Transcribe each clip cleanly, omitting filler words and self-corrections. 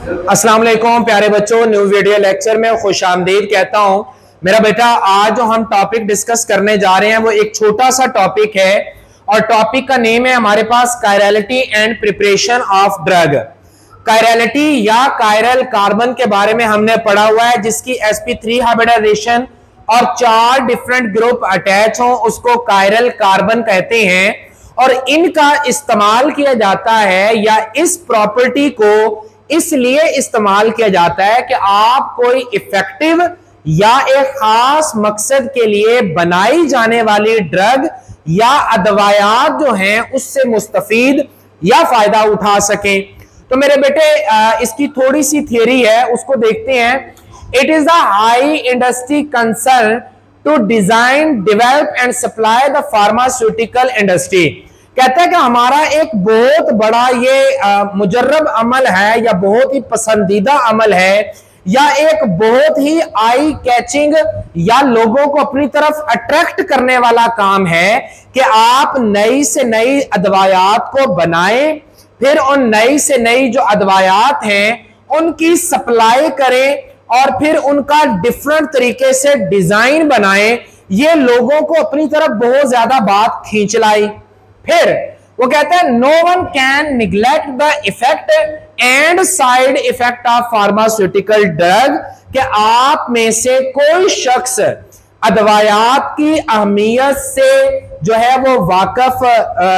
अस्सलाम वालेकुम प्यारे बच्चों, न्यू वीडियो लेक्चर में खुश आमदीद कहता हूं। मेरा बेटा, आज जो हम टॉपिक डिस्कस करने जा रहे हैं वो एक छोटा सा टॉपिक है और टॉपिक का नेम है हमारे पास chirality and preparation of drug. Chirality या कायरल कार्बन के बारे में हमने पढ़ा हुआ है, जिसकी sp3 हाइब्रिडाइजेशन और 4 डिफरेंट ग्रुप अटैच हो उसको कायरल कार्बन कहते हैं। और इनका इस्तेमाल किया जाता है या इस प्रॉपर्टी को इसलिए इस्तेमाल किया जाता है कि आप कोई इफेक्टिव या एक खास मकसद के लिए बनाई जाने वाली ड्रग या अदवायात जो हैं उससे मुस्तफीद या फायदा उठा सकें। तो मेरे बेटे, इसकी थोड़ी सी थियरी है, उसको देखते हैं। It is the high industry concern to design, develop and supply the pharmaceutical industry. कहता है कि हमारा एक बहुत बड़ा ये मुजर्रब अमल है या बहुत ही पसंदीदा अमल है या एक बहुत ही आई कैचिंग या लोगों को अपनी तरफ अट्रैक्ट करने वाला काम है कि आप नई से नई अदवायात को बनाएं, फिर उन नई से नई जो अदवायात हैं उनकी सप्लाई करें और फिर उनका डिफरेंट तरीके से डिजाइन बनाएं। ये लोगों को अपनी तरफ बहुत ज्यादा बात खींच लाई। फिर वो कहते हैं no one can neglect the effect and side effect of pharmaceutical drug, कि आप में से कोई शख्स अदवायात की अहमियत से जो है वो वाकिफ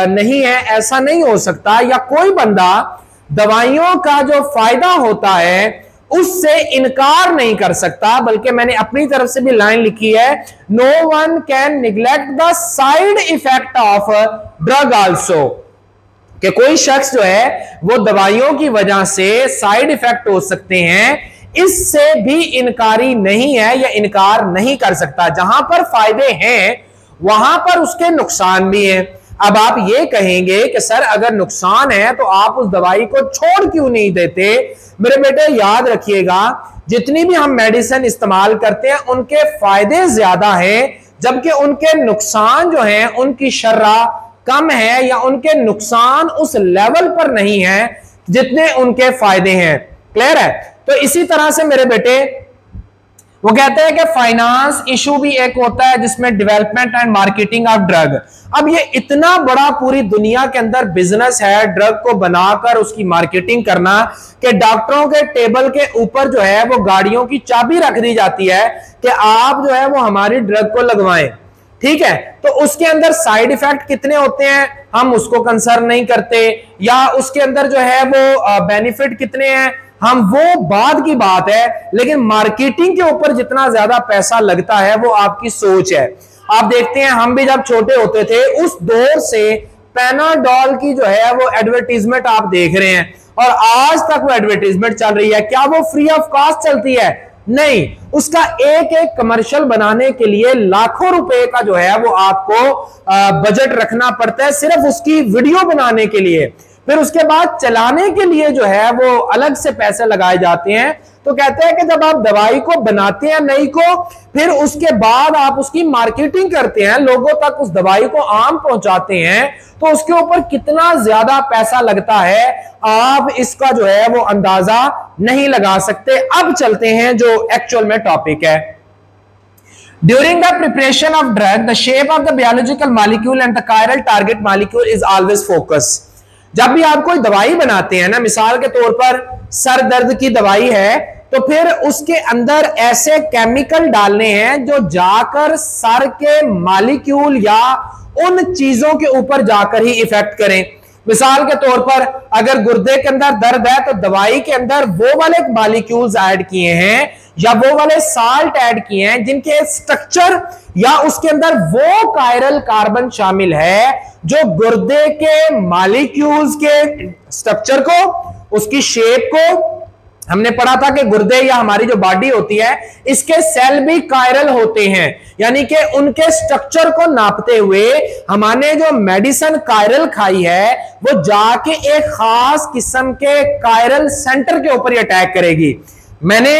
नहीं है, ऐसा नहीं हो सकता। या कोई बंदा दवाइयों का जो फायदा होता है उससे इनकार नहीं कर सकता, बल्कि मैंने अपनी तरफ से भी लाइन लिखी है, no one can neglect the side effect of drug also, कि कोई शख्स जो है वो दवाइयों की वजह से साइड इफेक्ट हो सकते हैं, इससे भी इनकारी नहीं है या इनकार नहीं कर सकता। जहां पर फायदे हैं वहां पर उसके नुकसान भी हैं। अब आप ये कहेंगे कि सर अगर नुकसान है तो आप उस दवाई को छोड़ क्यों नहीं देते? मेरे बेटे, याद रखिएगा, जितनी भी हम मेडिसिन इस्तेमाल करते हैं उनके फायदे ज्यादा हैं, जबकि उनके नुकसान जो हैं उनकी शर्रा कम है या उनके नुकसान उस लेवल पर नहीं है जितने उनके फायदे हैं। क्लियर है? तो इसी तरह से मेरे बेटे वो कहते हैं कि फाइनेंस इशू भी एक होता है जिसमें development and marketing of drug. अब ये इतना बड़ा पूरी दुनिया के अंदर बिजनेस है ड्रग को बनाकर उसकी मार्केटिंग करना कि डॉक्टरों के टेबल के ऊपर जो है वो गाड़ियों की चाबी रख दी जाती है कि आप जो है वो हमारी ड्रग को लगवाएं। ठीक है, तो उसके अंदर साइड इफेक्ट कितने होते हैं हम उसको कंसर्न नहीं करते, या उसके अंदर जो है वो बेनिफिट कितने हैं हम वो बाद की बात है, लेकिन मार्केटिंग के ऊपर जितना ज्यादा पैसा लगता है वो आपकी सोच है। आप देखते हैं हम भी जब छोटे होते थे उस दौर से पैनाडोल की जो है वो एडवर्टीजमेंट आप देख रहे हैं और आज तक वो एडवर्टीजमेंट चल रही है। क्या वो फ्री ऑफ कॉस्ट चलती है? नहीं, उसका एक एक कमर्शियल बनाने के लिए लाखों रुपए का जो है वो आपको बजट रखना पड़ता है सिर्फ उसकी वीडियो बनाने के लिए। फिर उसके बाद चलाने के लिए जो है वो अलग से पैसे लगाए जाते हैं। तो कहते हैं कि जब आप दवाई को बनाते हैं नई को, फिर उसके बाद आप उसकी मार्केटिंग करते हैं, लोगों तक उस दवाई को आम पहुंचाते हैं, तो उसके ऊपर कितना ज्यादा पैसा लगता है आप इसका जो है वो अंदाजा नहीं लगा सकते। अब चलते हैं जो एक्चुअल में टॉपिक है। During the preparation of drug the shape of the biological molecule and the chiral target molecule is always focus. जब भी आप कोई दवाई बनाते हैं ना, मिसाल के तौर पर सर दर्द की दवाई है, तो फिर उसके अंदर ऐसे केमिकल डालने हैं जो जाकर सर के मॉलिक्यूल या उन चीजों के ऊपर जाकर ही इफेक्ट करें। मिसाल के तौर पर अगर गुर्दे के अंदर दर्द है तो दवाई के अंदर वो वाले मॉलिक्यूल्स ऐड किए हैं या वो वाले साल्ट ऐड किए हैं जिनके स्ट्रक्चर या उसके अंदर वो कायरल कार्बन शामिल है जो गुर्दे के मॉलिक्यूल्स के स्ट्रक्चर को, उसकी शेप को, हमने पढ़ा था कि गुर्दे या हमारी जो बॉडी होती है इसके सेल भी कायरल होते हैं, यानी कि उनके स्ट्रक्चर को नापते हुए हमने जो मेडिसिन कायरल खाई है वो जाके एक खास किस्म के कायरल सेंटर के ऊपर अटैक करेगी। मैंने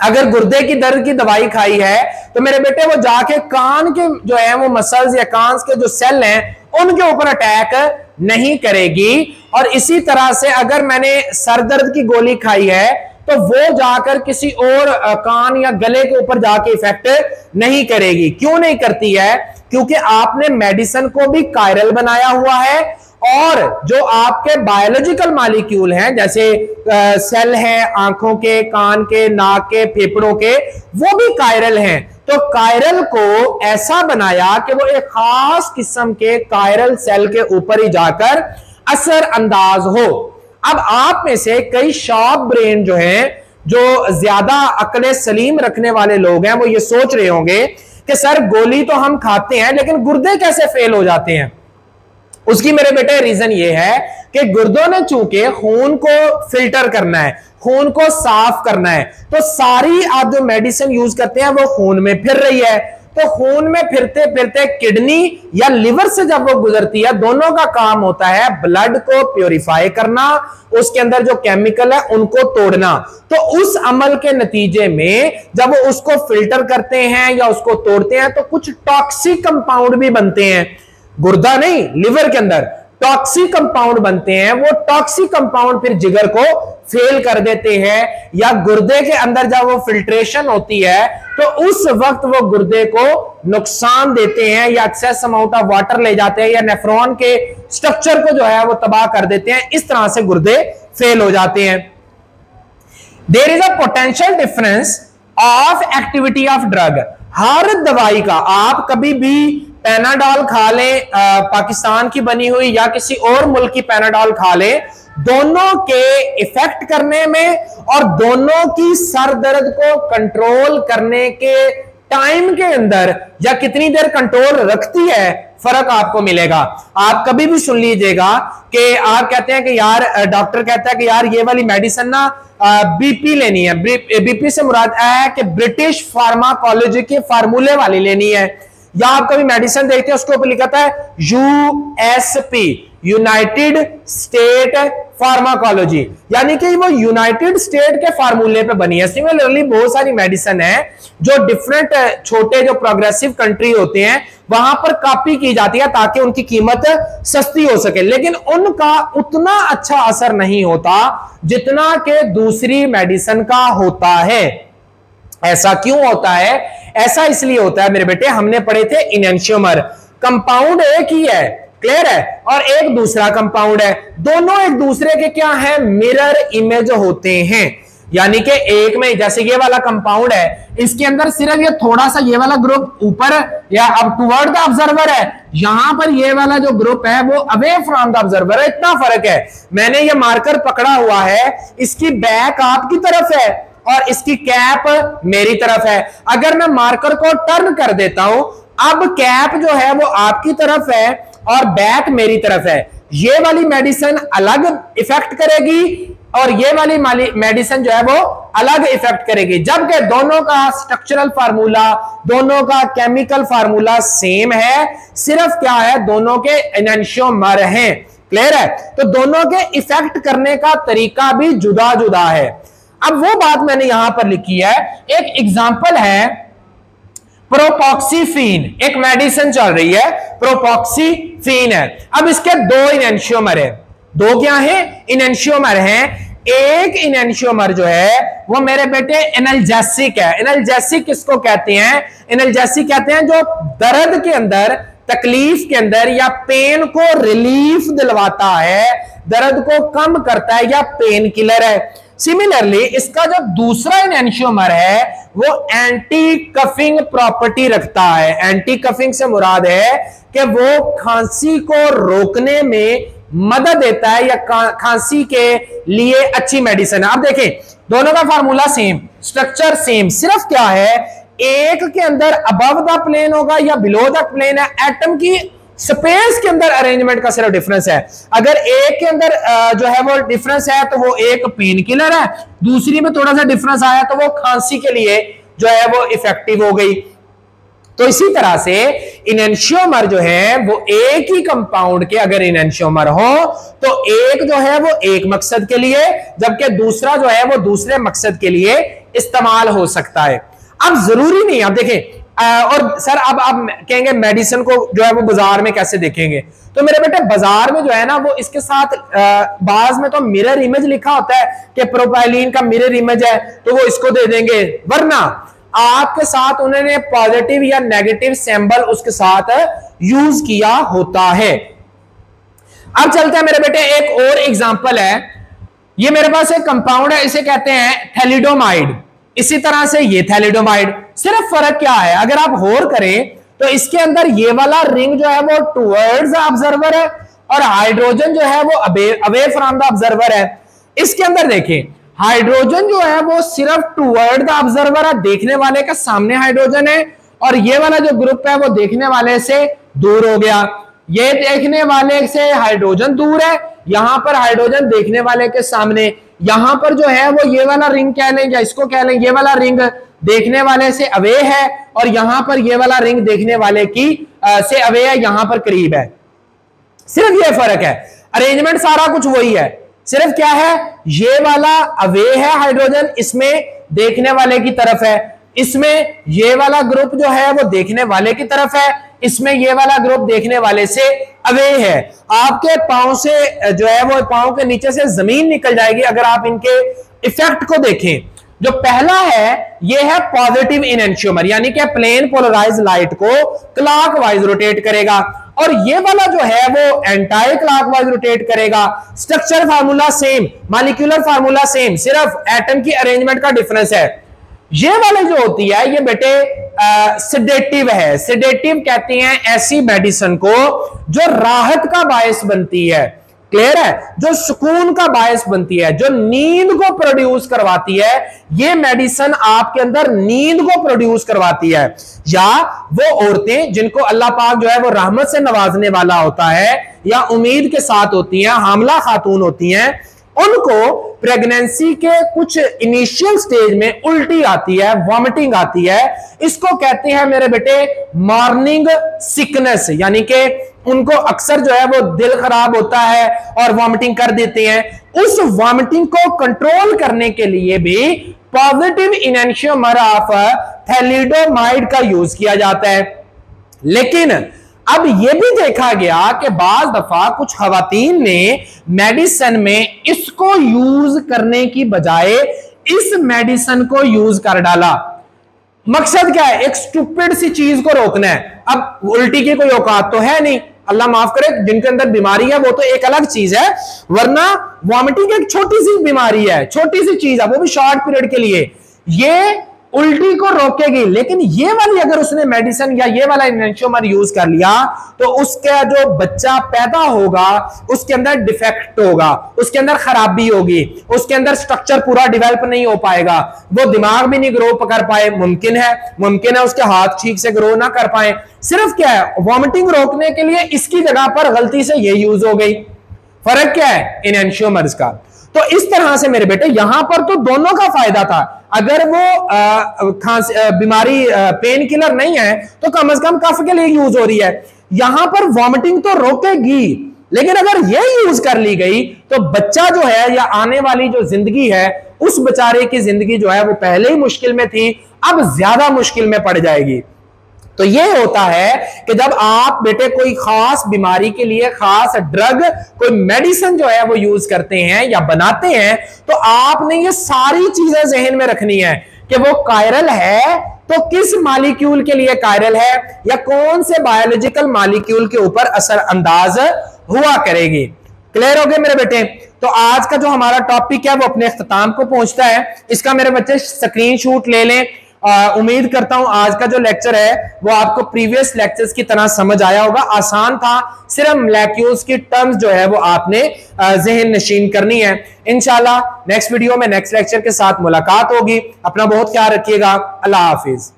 अगर गुर्दे की दर्द की दवाई खाई है तो मेरे बेटे वो जाके कान के जो है वो मसल्स या कान के जो सेल हैं उनके ऊपर अटैक नहीं करेगी। और इसी तरह से अगर मैंने सर दर्द की गोली खाई है तो वो जाकर किसी और कान या गले के ऊपर जाके इफेक्ट नहीं करेगी। क्यों नहीं करती है? क्योंकि आपने मेडिसिन को भी कायरल बनाया हुआ है और जो आपके बायोलॉजिकल मॉलिक्यूल हैं जैसे सेल हैं आंखों के, कान के, नाक के, फेफड़ों के, वो भी कायरल हैं। तो कायरल को ऐसा बनाया कि वो एक खास किस्म के कायरल सेल के ऊपर ही जाकर असर अंदाज हो। अब आप में से कई शार्प ब्रेन जो हैं, जो ज्यादा अक्ल सलीम रखने वाले लोग हैं, वो ये सोच रहे होंगे कि सर गोली तो हम खाते हैं लेकिन गुर्दे कैसे फेल हो जाते हैं? उसकी मेरे बेटे रीजन ये है कि गुर्दों ने चूंकि खून को फिल्टर करना है, खून को साफ करना है, तो सारी आप जो मेडिसिन यूज करते हैं वो खून में फिर रही है। तो खून में फिरते फिरते किडनी या लिवर से जब वो गुजरती है, दोनों का काम होता है ब्लड को प्योरीफाई करना, उसके अंदर जो केमिकल है उनको तोड़ना। तो उस अमल के नतीजे में जब वो उसको फिल्टर करते हैं या उसको तोड़ते हैं तो कुछ टॉक्सिक कंपाउंड भी बनते हैं। गुर्दा नहीं, लिवर के अंदर टॉक्सिक कंपाउंड बनते हैं। वो टॉक्सिक कंपाउंड फिर जिगर को फेल कर देते हैं, या गुर्दे के अंदर जब वो फिल्ट्रेशन होती है तो उस वक्त वो गुर्दे को नुकसान देते हैं, या एक्सेस अमाउंट ऑफ वाटर ले जाते हैं, या नेफ्रॉन के स्ट्रक्चर को जो है वो तबाह कर देते हैं। इस तरह से गुर्दे फेल हो जाते हैं। There is a potential difference of activity of drug. हर दवाई का, आप कभी भी पैनाडॉल खा लें, पाकिस्तान की बनी हुई या किसी और मुल्क की पैनाडॉल खा लें, दोनों के इफेक्ट करने में और दोनों की सर दर्द को कंट्रोल करने के टाइम के अंदर या कितनी देर कंट्रोल रखती है, फर्क आपको मिलेगा। आप कभी भी सुन लीजिएगा कि आप कहते हैं कि यार, डॉक्टर कहता है कि यार ये वाली मेडिसिन ना बीपी लेनी है। बीपी से मुराद है कि ब्रिटिश फार्माकोलॉजी के फार्मूले वाली लेनी है। या आप कभी मेडिसिन देखते हैं उसके ऊपर लिखा है यूएसपी, यूनाइटेड स्टेट फार्माकोलॉजी, यानी कि वो यूनाइटेड स्टेट के फार्मूले पे बनी है। सिमिलरली बहुत सारी मेडिसिन है जो डिफरेंट छोटे जो प्रोग्रेसिव कंट्री होते हैं वहां पर कॉपी की जाती है ताकि उनकी कीमत सस्ती हो सके, लेकिन उनका उतना अच्छा असर नहीं होता जितना कि दूसरी मेडिसिन का होता है। ऐसा क्यों होता है? ऐसा इसलिए होता है मेरे बेटे, हमने पढ़े थे इनेंशियोमर, कंपाउंड एक ही है, क्लियर है, और एक दूसरा कंपाउंड है। दोनों एक दूसरे के क्या है? मिरर इमेज होते हैं। यानी कि एक में जैसे ये वाला कंपाउंड है, इसके अंदर सिर्फ ये थोड़ा सा ये वाला ग्रुप ऊपर या अब टुवर्ड द ऑब्जर्वर है, यहां पर ये वाला जो ग्रुप है वो अवे फ्रॉम द ऑब्जर्वर है। इतना फर्क है। मैंने ये मार्कर पकड़ा हुआ है, इसकी बैक आपकी तरफ है और इसकी कैप मेरी तरफ है। अगर मैं मार्कर को टर्न कर देता हूं, अब कैप जो है वो आपकी तरफ है और बैक मेरी तरफ है। ये वाली मेडिसिन अलग इफेक्ट करेगी और ये वाली मेडिसिन जो है वो अलग इफेक्ट करेगी, जबकि दोनों का स्ट्रक्चरल फार्मूला, दोनों का केमिकल फार्मूला सेम है। सिर्फ क्या है? दोनों के एनेंशियोमर हैं। क्लियर है? तो दोनों के इफेक्ट करने का तरीका भी जुदा जुदा है। अब वो बात मैंने यहां पर लिखी है। एक एग्जांपल है प्रोपॉक्सीफीन, एक मेडिसिन चल रही है, प्रोपॉक्सीफीन है। अब इसके दो इनेंशियोमर है। दो क्या है? इनेंशियोमर हैं। एक इनेंशियोमर जो है वो मेरे बेटे एनाल्जेसिक है। एनाल्जेसिक किसको कहते हैं? एनाल्जेसिक कहते हैं जो दर्द के अंदर, तकलीफ के अंदर या पेन को रिलीफ दिलवाता है, दर्द को कम करता है, या पेन किलर है। सिमिलरली इसका जो दूसरा एनेंशियोमर है वो एंटी कफिंग प्रॉपर्टी रखता है। एंटी कफिंग से मुराद है कि वो खांसी को रोकने में मदद देता है या खांसी के लिए अच्छी मेडिसिन है। आप देखें दोनों का फार्मूला सेम, स्ट्रक्चर सेम, सिर्फ क्या है एक के अंदर अबव द प्लेन होगा या बिलो द प्लेन है। एटम की स्पेस के अंदर अरेंजमेंट का सिर्फ डिफरेंस है। अगर एक के अंदर जो है वो डिफरेंस है तो वो एक पेन किलर है, दूसरी में थोड़ा सा डिफरेंस आया तो वो खांसी के लिए जो है वो इफेक्टिव हो गई। तो इसी तरह से इनेंशियोमर जो है वो एक ही कंपाउंड के अगर इनेंशियोमर हो तो एक जो है वो एक मकसद के लिए, जबकि दूसरा जो है वो दूसरे मकसद के लिए इस्तेमाल हो सकता है। अब जरूरी नहीं, आप देखें और सर अब आप कहेंगे मेडिसिन को जो है वो बाजार में कैसे देखेंगे, तो मेरे बेटे बाजार में जो है ना वो इसके साथ बाज में तो मिरर इमेज लिखा होता है कि प्रोपाइलिन का मिरर इमेज है तो वो इसको दे देंगे, वरना आपके साथ उन्होंने पॉजिटिव या नेगेटिव सिंबल उसके साथ यूज किया होता है। अब चलते हैं मेरे बेटे, एक और एग्जांपल है। ये मेरे पास एक कंपाउंड है, इसे कहते हैं थैलिडोमाइड। इसी तरह से ये थैलिडोमाइड, सिर्फ फर्क क्या है अगर आप गौर करें तो इसके अंदर ये वाला रिंग जो है वो टुवर्ड्स द ऑब्जर्वर है और हाइड्रोजन जो है वो अवे फ्रॉम द ऑब्जर्वर है। इसके अंदर देखें हाइड्रोजन जो है वो सिर्फ टुवर्ड द ऑब्जर्वर है, देखने वाले का सामने हाइड्रोजन है, और ये वाला जो ग्रुप है वो देखने वाले से दूर हो गया। ये देखने वाले से हाइड्रोजन दूर है, यहां पर हाइड्रोजन देखने वाले के सामने। यहां पर जो है वो ये वाला रिंग कह लें या इसको कह लें, ये वाला रिंग देखने वाले से अवे है और यहां पर ये वाला रिंग देखने वाले की से अवे है, यहां पर करीब है। सिर्फ ये फर्क है, अरेंजमेंट सारा कुछ वही है, सिर्फ क्या है ये वाला अवे है हाइड्रोजन, इसमें देखने वाले की तरफ है, इसमें ये वाला ग्रुप जो है वो देखने वाले की तरफ है, इसमें ये वाला ग्रुप देखने वाले से अवे है। आपके पांव से जो है वो पांव के नीचे से जमीन निकल जाएगी अगर आप इनके इफेक्ट को देखें। जो पहला है ये है पॉजिटिव इनेंशियोमर, यानी कि प्लेन पोलराइज लाइट को क्लॉकवाइज रोटेट करेगा, और ये वाला जो है वो एंटाई क्लॉकवाइज रोटेट करेगा। Structure formula same, molecular formula same, सिर्फ एटम की अरेंजमेंट का डिफरेंस है। ये वाले जो होती है ये बेटे सेडेटिव है। सेडेटिव कहते हैं ऐसी मेडिसिन को जो राहत का बायस बनती है, क्लियर है, जो सुकून का बायस बनती है, जो नींद को प्रोड्यूस करवाती है। ये मेडिसिन आपके अंदर नींद को प्रोड्यूस करवाती है, या वो औरतें जिनको अल्लाह पाक जो है वो रहमत से नवाजने वाला होता है या उम्मीद के साथ होती हैं, हामला खातून होती हैं, उनको प्रेगनेंसी के कुछ इनिशियल स्टेज में उल्टी आती है, वॉमिटिंग आती है। इसको कहते हैं मेरे बेटे मॉर्निंग सिकनेस, यानी कि उनको अक्सर जो है वो दिल खराब होता है और वॉमिटिंग कर देते हैं। उस वॉमिटिंग को कंट्रोल करने के लिए भी पॉजिटिव इनेंशियोमर ऑफ थैलिडोमाइड का यूज किया जाता है। लेकिन अब यह भी देखा गया कि बाज दफा कुछ खवातीन ने मेडिसिन में इसको यूज करने की बजाय इस मेडिसिन को यूज कर डाला। मकसद क्या है, एक स्टूपिड सी चीज को रोकना है। अब उल्टी की कोई औकात तो है नहीं, अल्लाह माफ करे, जिनके अंदर बीमारी है वो तो एक अलग चीज है, वरना वॉमिटिंग एक छोटी सी बीमारी है, छोटी सी चीज है, वो भी शॉर्ट पीरियड के लिए, ये उल्टी को रोकेगी। लेकिन ये वाली अगर उसने मेडिसिन या ये वाला इनेंशियोमर यूज कर लिया तो उसका जो बच्चा पैदा होगा उसके अंदर डिफेक्ट होगा, उसके अंदर खराबी होगी, उसके अंदर स्ट्रक्चर पूरा डेवलप नहीं हो पाएगा, वो दिमाग भी नहीं ग्रो कर पाए, मुमकिन है उसके हाथ ठीक से ग्रो ना कर पाए। सिर्फ क्या है, वॉमिटिंग रोकने के लिए इसकी जगह पर गलती से ये यूज हो गई। फर्क क्या है इनेंशियोमर्स का। तो इस तरह से मेरे बेटे यहां पर तो दोनों का फायदा था। अगर वो बीमारी पेन किलर नहीं है तो कम से कम कफ के लिए यूज हो रही है, यहां पर वॉमिटिंग तो रोकेगी, लेकिन अगर ये यूज कर ली गई तो बच्चा जो है या आने वाली जो जिंदगी है उस बेचारे की जिंदगी जो है वो पहले ही मुश्किल में थी, अब ज्यादा मुश्किल में पड़ जाएगी। तो ये होता है कि जब आप बेटे कोई खास बीमारी के लिए खास ड्रग, कोई मेडिसिन जो है वो यूज करते हैं या बनाते हैं, तो आपने ये सारी चीजें जहन में रखनी है कि वो कायरल है तो किस मॉलिक्यूल के लिए कायरल है या कौन से बायोलॉजिकल मॉलिक्यूल के ऊपर असर अंदाज हुआ करेगी। क्लियर हो गए मेरे बेटे। तो आज का जो हमारा टॉपिक है वो अपने इख्तिताम को पहुंचता है। इसका मेरे बच्चे स्क्रीनशॉट ले लें। उम्मीद करता हूं आज का जो लेक्चर है वो आपको प्रीवियस लेक्चर्स की तरह समझ आया होगा। आसान था, सिर्फ मॉलिक्यूल्स की टर्म्स जो है वो आपने ज़हन नशीन करनी है। इंशाल्लाह नेक्स्ट वीडियो में नेक्स्ट लेक्चर के साथ मुलाकात होगी। अपना बहुत ख्याल रखिएगा। अल्लाह हाफिज।